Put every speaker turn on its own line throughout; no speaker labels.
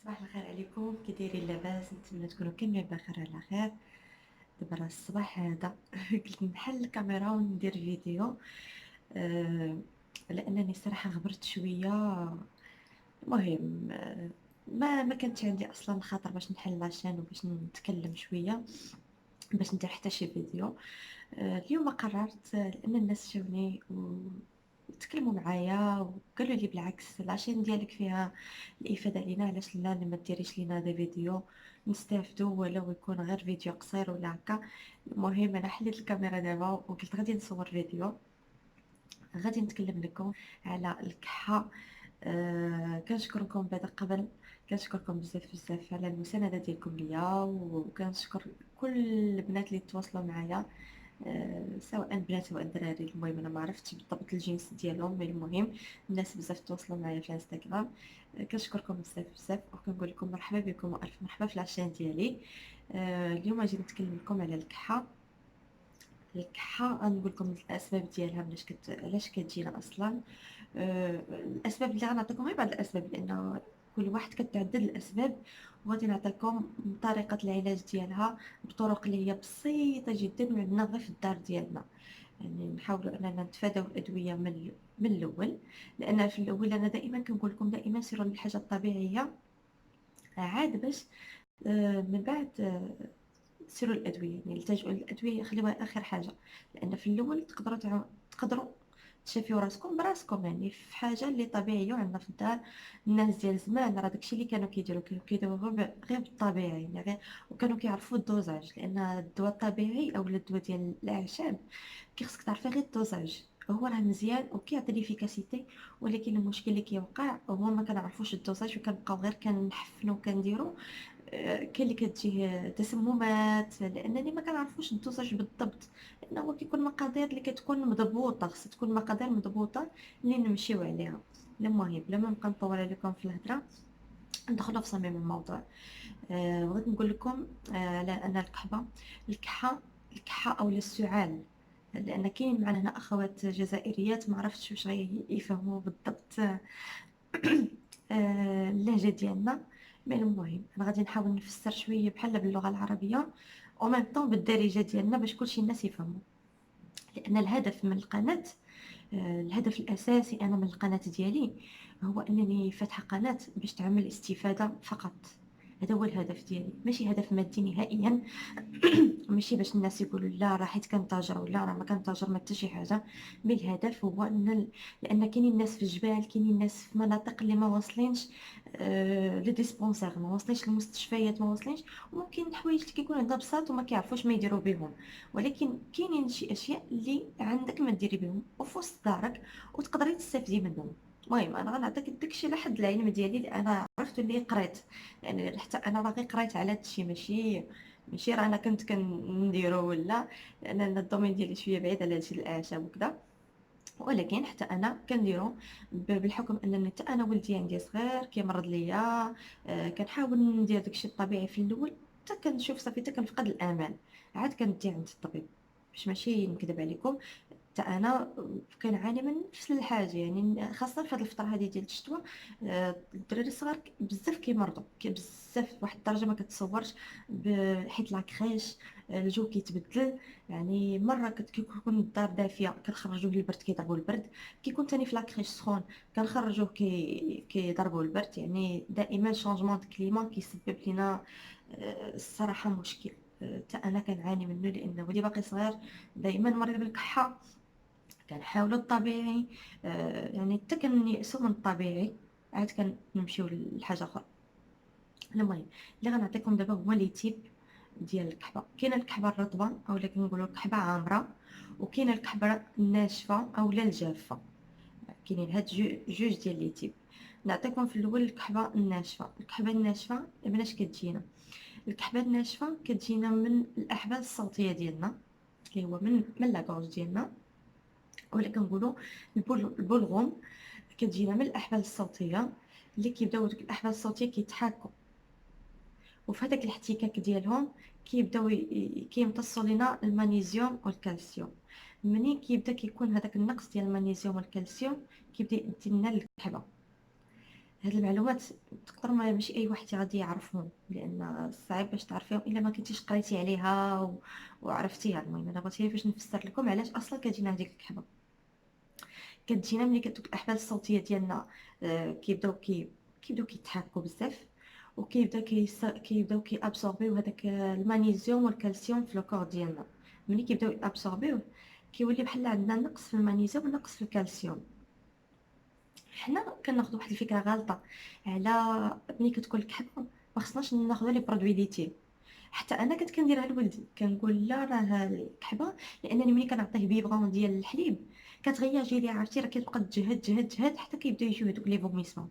صباح الخير عليكم، كي دايرين؟ لاباس؟ نتمنى تكونوا كاملين بخير على خير. دابا راه الصباح هذا قلت نحل الكاميرا وندير فيديو. آه لانني صراحه غبرت شويه. المهم ما كانتش عندي اصلا خاطر باش نحل لاشين وباش نتكلم شويه، باش ندير حتى شي فيديو. اليوم قررت، لان الناس شاوني وتكلموا معايا وقالوا لي بالعكس العشان ديالك فيها الافاده لينا، علاش لا ما ديريش لينا دي فيديو نستافدوا ولو يكون غير فيديو قصير ولا هكا. المهم انا حليت الكاميرا دابا وقلت غادي نصور فيديو، غادي نتكلم لكم على الكحه. كنشكركم بعد قبل، كنشكركم بزاف بزاف على المسانده ديالكم ليا، وكنشكر كل البنات اللي تواصلوا معايا، سواء بنات سواء دراري. المهم انا ما عرفتش بالضبط الجنس ديالهم، مي المهم الناس بزاف تواصلوا معايا في الانستغرام. كنشكركم بزاف بزاف وكنقول لكم مرحبا بكم والف مرحبا في العشان ديالي. اليوم غادي نتكلم لكم على الكحه. الكحه غنقول لكم الاسباب ديالها، علاش كتجينا اصلا. الاسباب اللي غنعطيكم غير بعض الاسباب، لان كل واحد كتعدد الاسباب، وغادي نعطيكم طريقه العلاج ديالها بطرق اللي هي بسيطه جدا وعندنا غير في الدار ديالنا. يعني نحاولوا اننا نتفاداو الادويه من الاول، لان في الاول انا دائما كنقول لكم دائما سيروا للحاجه الطبيعيه، عاد باش من بعد سيروا الادويه. يعني التجؤوا للادويه خليوها اخر حاجه، لان في الاول تقدروا تشافيو راسكم براسكم، يعني في حاجه اللي طبيعيه وعندنا في الدار. الناس ديال زمان راه داكشي اللي كانوا كيديروا، كانوا كيديروا غير بالطبيعي، يعني غير وكانوا كيعرفوا الدوزاج، لان الدواء الطبيعي او الدواء ديال الاعشاب خصك تعرفي غير الدوزاج. هو راه مزيان وكيعطي ليفيكاسيتي، ولكن المشكل اللي كيوقع هو ما كنعرفوش الدوزاج وكنبقاو غير كنحفنوا وكنديروا. كاين اللي كتجيه تسممات لانني ما كنعرفوش الدوزاج بالضبط، لانه كيكون مقادير اللي كتكون مضبوطه، خص تكون مقادير مضبوطه اللي نمشيو عليها. المهم بلا ما نبقى نطول عليكم في الهضره، ندخلوا في صميم الموضوع. بغيت نقول لكم على ان الكحه او السعال، لان كاين معنا هنا اخوات جزائريات ما عرفتش واش غيفهموا بالضبط اللهجه ديالنا. مي المهم انا غادي نحاول نفسر شويه بحال باللغه العربيه وميم طون بالدارجه ديالنا باش كلشي الناس يفهموا. لان الهدف من القناه، الهدف الاساسي انا من القناه ديالي هو انني فاتحه قناه باش تعمل استفاده فقط. هذا هو الهدف ديالي، ماشي هدف مادي نهائيا. ماشي باش الناس يقولوا لا راه حيت كنتاجر ولا راه ما كنتاجر ما حتى شي حاجه. مي الهدف هو لان كاينين الناس في الجبال، كاينين الناس في مناطق اللي ما واصلينش لي ديسبونسير، ما واصلينش المستشفيات، ما واصلينش. وممكن الحوايج اللي كيكون عندها بساط وما كيعرفوش ما يديروا بهم، ولكن كاينين شي اشياء اللي عندك ما ديري بهم وفي وسط دارك وتقدري تستافدي منهم. المهم انا غنعطيك داكشي لحد العلم ديالي اللي انا عرفت اللي قريت، يعني حتى انا باغي قريت على هادشي، ماشي راه انا كنت كنديرو ولا، لان أنا الدومين ديالي شويه بعيد على هادشي الاعشاب وكذا. ولكن حتى انا كنديرو بالحكم انني حتى انا ولدي عندي صغير كيمرض ليا. كنحاول ندير داكشي الطبيعي في الاول، حتى كنشوف صافي حتى كنفقد الامل، عاد كندي عند الطبيب. باش ماشي نكذب عليكم، حتى انا كنعاني من نفس الحاجه، يعني خاصه في هذه الفتره هذه ديال الشتوى. الدراري الصغار بزاف كيمرضوا بزاف واحد الدرجه ما كتصورش، حيت لاكريش الجو كيتبدل. يعني مره كيكون الدار دافيه كنخرجوه للبرد كيضربوا البرد، كيكون تاني في لاكريش سخون كنخرجوه كيضربوا البرد. يعني دائما شونجمون د كليما كيسبب لنا الصراحه مشكل. حتى انا كنعاني منه لان ولدي باقي صغير، دائما مريض بالكحه. كنحاولوا الطبيعي، يعني حتى كنيأسوا من الطبيعي، عاد كنمشيو لحاجه اخرى. المهم اللي غنعطيكم دابا هو لي تيب ديال الكحبه. كاينه الكحبه الرطبه اولا كنقولوا الكحبه عامره، وكاينه الكحبه الناشفه اولا الجافه. كاينين هاد جوج ديال لي تيب. نعطيكم في الاول الكحبه الناشفه. الكحبه الناشفه مناش كتجينا؟ الكحبه الناشفه كتجينا من الاحبال الصوتيه ديالنا، اللي هو من لاكورج ديالنا، ولا كنقولوا البلغوم. كتجينا من الاحبال الصوتيه اللي كيبداو دوك الاحبال الصوتيه كيتحاكوا، وفي هذاك الاحتكاك ديالهم كيبداو كيمتصوا لنا المغنيسيوم والكالسيوم. منين كيبدا كيكون هذاك النقص ديال المغنيسيوم والكالسيوم كيبدا يدي لنا الكحبه. هاد المعلومات تقدر ما ماشي اي واحد غادي يعرفهم، لان صعيب باش تعرفيهم الا ما كنتيش قريتي عليها وعرفتيها. المهم انا بغيت غير باش نفسر لكم علاش اصلا كتجينا هذيك الكحبه. كتجينا ملي كتوك الاحبال الصوتيه ديالنا كيبداو كيتحركوا بزاف، كيبداو كيابسوربيو هذاك المغنيسيوم والكالسيوم في الكور ديالنا. ملي كيبداو يابسوربيوه كيولي بحال عندنا نقص في المغنيسيوم ونقص في الكالسيوم. حنا كناخذ واحد الفكره غلطه على ملي كتكون الكحبه ما خصناش ناخذ لي برودوي ليتي. حتى انا كنت كنديرها لولدي، كنقول لا راه الكحبه، لانني ملي كنعطيه بيبغون ديال الحليب كتغياجي لي، عرفتي راه كتبقى تجهد جهد جهد حتى كيبداو يجيو هذوك لي فوميسمون.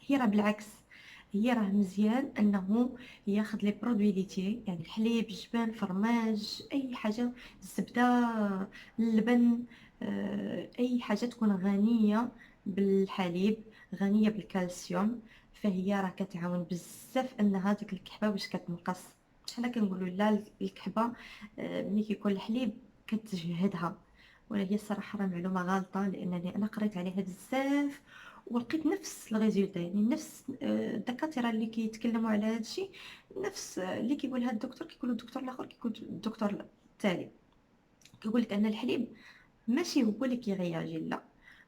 هي راه بالعكس، هي راه مزيان انه ياخذ لي برودوي ليتي، يعني الحليب، الجبن، فرماج، اي حاجه، الزبده، اللبن، اي حاجه تكون غنيه بالحليب، غنيه بالكالسيوم، فهي راه كتعاون بزاف ان هذيك الكحبه باش كتنقص. حنا كنقولوا لا الكحبه ملي كيكون الحليب كتجهدها، ولا هي الصراحه راه معلومه غلطه، لانني انا قريت عليها بزاف ولقيت نفس الريزولتا، يعني نفس الدكاتره اللي كيتكلموا على هذا الشيء، نفس اللي كيقولها الدكتور كيقولوا الدكتور الاخر، كيقول الدكتور التالي كيقول لك ان الحليب ماشي هو اللي كيغياجي، لا،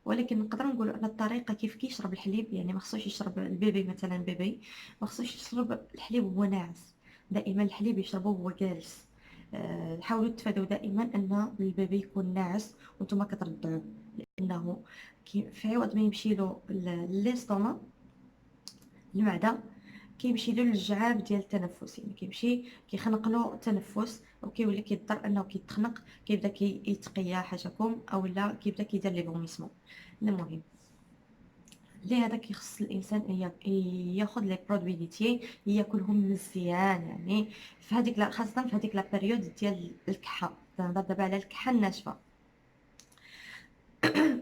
ولكن نقدر نقولوا ان الطريقه كيف كيشرب الحليب، يعني ما خصوش يشرب البيبي مثلا، بيبي ما خصوش يشرب الحليب وهو ناعس، دائما الحليب يشربه وهو جالس. حاولوا تفادوا دائما ان البيبي يكون ناعس وانتم كترضعوه، لانه في عوض ما يمشي له ليستوما، المعده، كيمشي له للجعاب ديال التنفس، يعني كيمشي كيخنق له التنفس وكيولي كيضطر انه كيتخنق، كيبدا كيتقيا حاجكم او لا كيبدا كيدير لي فوميسمون. المهم لهذا كيخص الانسان ياخذ لي برودوي ليتي، ياكلهم مزيان، يعني في هذيك خاصه في هذيك لا بيريود ديال الكحه، نهضر دابا على الكحه الناشفه.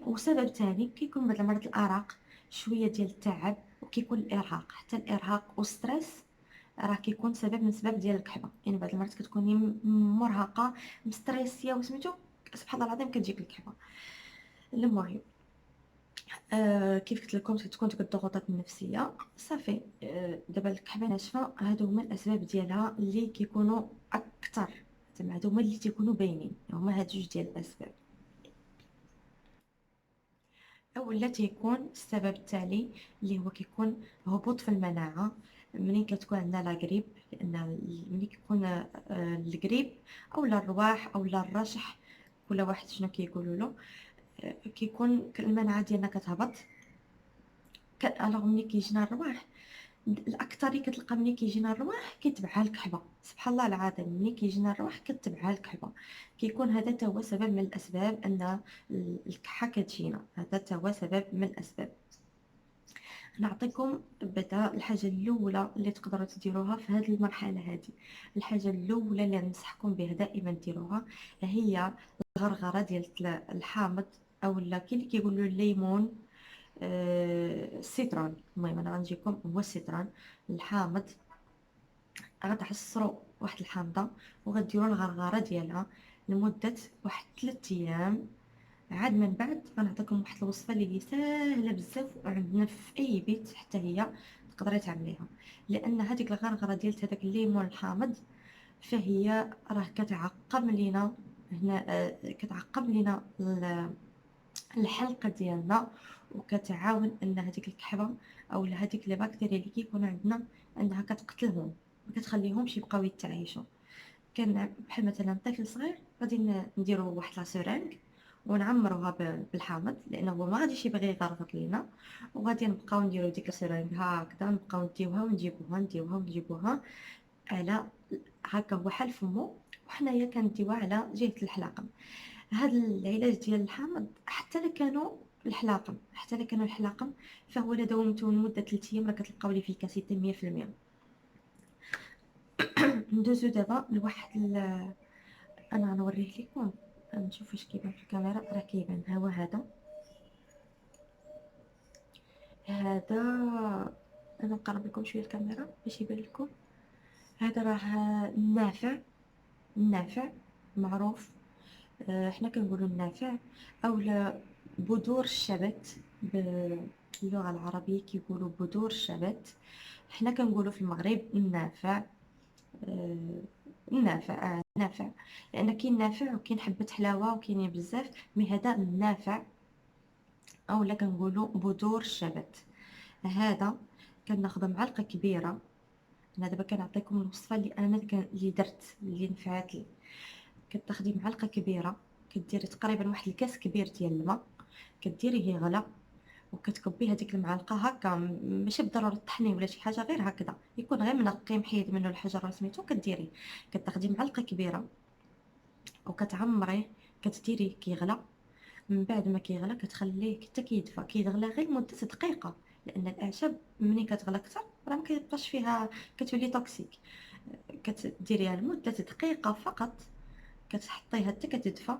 وسبب ثاني كيكون بعد المرض الارق، شويه ديال التعب، وكيكون الارهاق، حتى الارهاق والستريس راه كيكون سبب من سبب ديال الكحبه. يعني بعض المرات كتكوني مرهقه مستريسيه وسميتو، سبحان الله العظيم كتجيك الكحبه. المهم كيف قلت لكم تكون ديك الضغوطات النفسيه صافي. دابا الكحبه ناشفه هادو هما الاسباب ديالها اللي كيكونوا اكثر، زعما هادو هما اللي تيكونوا باينين، هما هاد جوج ديال الاسباب. اولا تيكون السبب التالي اللي هو كيكون هبوط في المناعه. منين كتكون عندنا لا غريب، لان ملي كيكون الغريب او لا الرواح او لا الرشح، كل واحد شنو كيقولوا له، كيكون المناعه ديالنا كتهبط. الوغ ملي كيجينا الرواح، الاكثريه كتلقى ملي كيجينا الرواح كيتبعها الكحبه، سبحان الله العظيم ملي كيجينا الرواح كتبعها الكحبه. كيكون هذا حتى هو سبب من الاسباب ان الكحه كتجينا، هذا حتى هو سبب من الاسباب. نعطيكم بعدا الحاجه الاولى اللي تقدروا تديروها في هذه المرحله هذه. الحاجه الاولى اللي ننصحكم بها دائما ديروها هي الغرغره ديال الحامض، او لا كاين اللي كيقولوا الليمون، السيترون. المهم انا غنجيكم هو السيترون الحامض. غتعصروا واحد الحامضه وغديروا الغرغره ديالها لمده واحد 3 ايام. عاد من بعد غنعطيكم واحد الوصفه اللي هي ساهله بزاف وعندنا في اي بيت حتى هي تقدري تعمليها، لان هذيك الغرغره ديال هذاك الليمون الحامض فهي راه كتعقم لينا هنا، كتعقم لينا الحلقه ديالنا، وكتعاون ان هذيك الكحبه او هذيك لي بكتيريا اللي كيكونوا عندنا انها كتقتلهم، ما كتخليهمش يبقاو يتعايشوا. كان بحال مثلا طفل صغير غادي نديرو واحد لا سورانغ ونعمروها بالحامض، لانه هو ما غاديش يبغي يغرغر لينا، وغادي نبقاو نديرو ديك السورانغ هكذا، نبقاو نديوها ونجيبوها نديوها ونجيبوها على هكا هو حال فمو، وحنايا كنديوها على جهه الحلاقم. هاد العلاج ديال الحامض حتى الا كانوا الحلاقم فهو لا داومتو لمده 3 ايام راه كتلقاو لي فيكاسيتي 100%. ندوزو دابا لواحد انا غنوريه لكم، نشوف واش كيبان في الكاميرا. راه كيبان، ها هو هذا انا نقرب لكم شويه الكاميرا باش يبان لكم. هذا راه النافع معروف، حنا كنقولوا النافع اولا بذور الشبت اللغة العربية كيقولوا بذور الشبت، حنا كنقولوا في المغرب النافع. آه، النافع لان كاين نافع وكاين حبة حلاوة وكاينين بزاف، مي هذا النافع اولا كنقولوا بذور الشبت. هذا كناخذ معلقة كبيرة. انا دابا كنعطيكم الوصفة اللي درت اللي نفعت لي. كتاخدي معلقة كبيرة، كديري تقريبا واحد الكاس كبير ديال الماء، كديريه يغلى وكتكبي هذيك المعلقه هكا، ماشي بالضروره طحنيه ولا شي حاجه، غير هكذا يكون غير منقي محيد منه الحجر سميتو. كديري كتاخدي معلقه كبيره وكتعمريه، كتديريه كيغلى. من بعد ما كيغلى كتخليه حتى كيدفى، كيغلى غير مده دقيقه، لان الاعشاب ملي كتغلى اكثر راه ما كيبقاش فيها، كتولي توكسيك. كتديريها لمده دقيقه فقط، كتحطيها حتى كتدفى،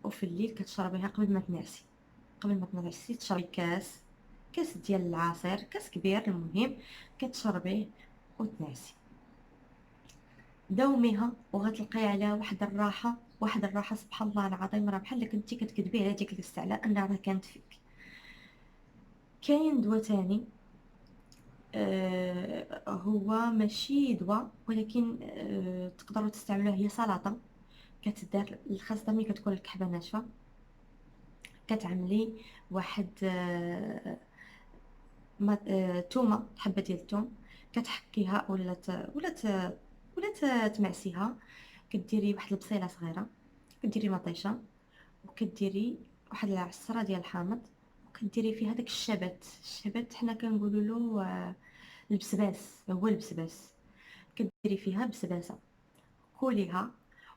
وفي الليل كتشربيها قبل ما تنعسي. قبل ما تنعسي تشربي كاس ديال العصير، كاس كبير المهم، كتشربيه وتنعسي. داوميها وغتلقاي عليها واحد الراحه سبحان الله العظيم، راه بحال كنتي كتكذبي على ديك الاستعلاء انها راه كانت فيك. كاين دواء تاني، هو ماشي دواء ولكن تقدروا تستعملوه، هي سلطه كتدار الخاصه ملي كتكون الكحبه ناشفه. كتعملي واحد تومه، حبه ديال الثوم، كتحكيها ولا تمعسيها. كديري واحد البصيله صغيره، كديري مطيشه، وكديري واحد العصره ديال الحامض، وكديري فيها داك الشبت حنا كنقولوا له البسباس، هو البسباس. كديري فيها بسباسه، كوليها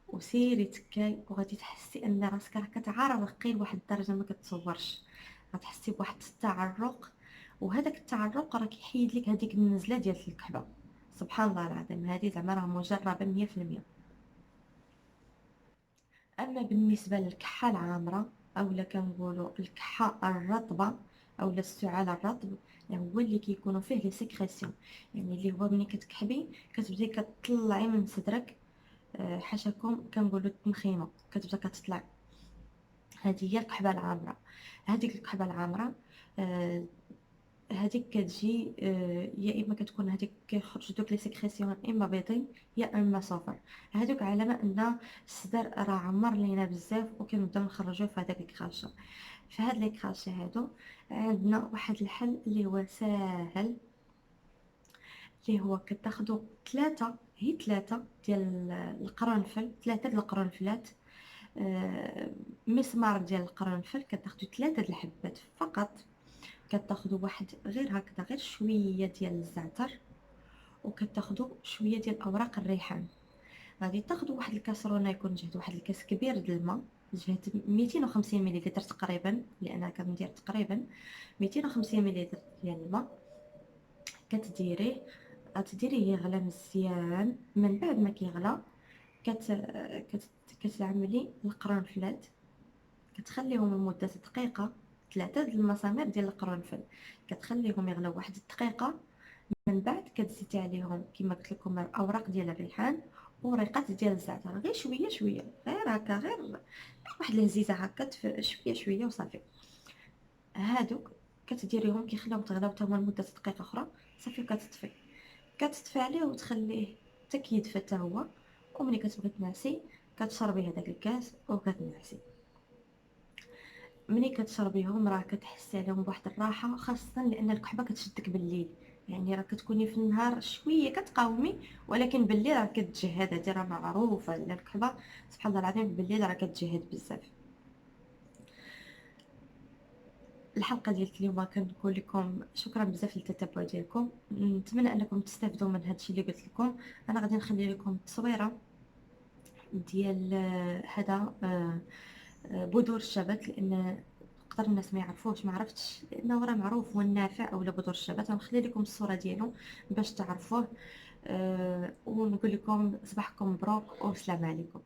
وسيري تكاي، وغادي تحسي ان راسك راه كتعرقي لواحد الدرجه ما كتصورش. غتحسي بواحد التعرق، وهذاك التعرق راه كيحيد لك هذيك النزله ديال الكحبه. سبحان الله العظيم، هذه زعما راه مجربه 100%. اما بالنسبه للكحه العامره، اولا كنقولوا الكحه الرطبه اولا السعال الرطب، هو اللي كيكونوا فيه لي سيكريسيون، يعني اللي هو ملي كتكحبي كتبداي كتطلعي من صدرك حاشاكم كنقولوا التنخيمه، كتبدا كتطلع. هذه هي الكحبه العامره. هذيك الكحبه العامره آه، هذيك كتجي يا اما كتكون هذيك كيخرج دوك لي سيكريسيون اما بيضين يا اما صفر. هذوك علامه ان الصدر راه عمر لينا بزاف وكنبداو نخرجوا في هذاك الكرشه. في هاد لي كرشه هادو عندنا واحد الحل اللي هو ساهل، اللي هو كتاخدو ثلاثه ديال القرنفل، ثلاثه ديال القرنفلات، مسمار ديال القرنفل، كتاخدو ثلاثه د الحبات فقط. كتاخدو واحد غير هكذا، غير شويه ديال الزعتر، وكتاخدو شويه ديال اوراق الريحان. غادي تاخدو واحد الكاسرونه، يكون جهد واحد الكاس كبير ديال الماء، جهد 250 مليلتر تقريبا، لان كندير تقريبا 250 مليلتر ديال الماء. كتديريه، غتديريه يغلى مزيان. من بعد ما كيغلى كت... كتعملي القرنفلات، كتخليهم لمده دقيقه. ثلاثه د المسامير ديال القرنفل كتخليهم يغلوا واحد الدقيقه. من بعد كتزيدي عليهم كما قلت لكم اوراق ديال الريحان وريقات ديال الزعتر، غير شويه شويه، غير هكا، غير واحد الهزيزه هكا، شويه شويه وصافي. هادوك كتديريهم كيخليهم تغلاو حتى هما لمده دقيقه اخرى، صافي كتطفي عليه وتخليه حتى كيدفى حتى هو. وملي كتبغي تنعسي كتشربي هذاك الكاس وكتنعسي. ملي كتشربيهم راه كتحسي عليهم بواحد الراحه، خاصه لان الكحبه كتشدك بالليل. يعني راه كتكوني في النهار شويه كتقاومي، ولكن بالليل راه كتجهد. هذه راه معروفه ان الكحبه سبحان الله العظيم بالليل راه كتجهد بزاف. الحلقه ديال اليوم كنقول لكم شكرا بزاف للتتبع ديالكم، نتمنى انكم تستافدوا من هذا الشيء اللي قلت لكم. انا غادي نخلي لكم التصويره ديال هذا بذور الشبت، لان نقدر الناس ما يعرفوش، ما عرفتش لانه راه معروف هو النافع اولا بذور الشبت. غنخلي لكم الصوره ديالو باش تعرفوه. ونقول لكم صباحكم مبروك والسلام عليكم.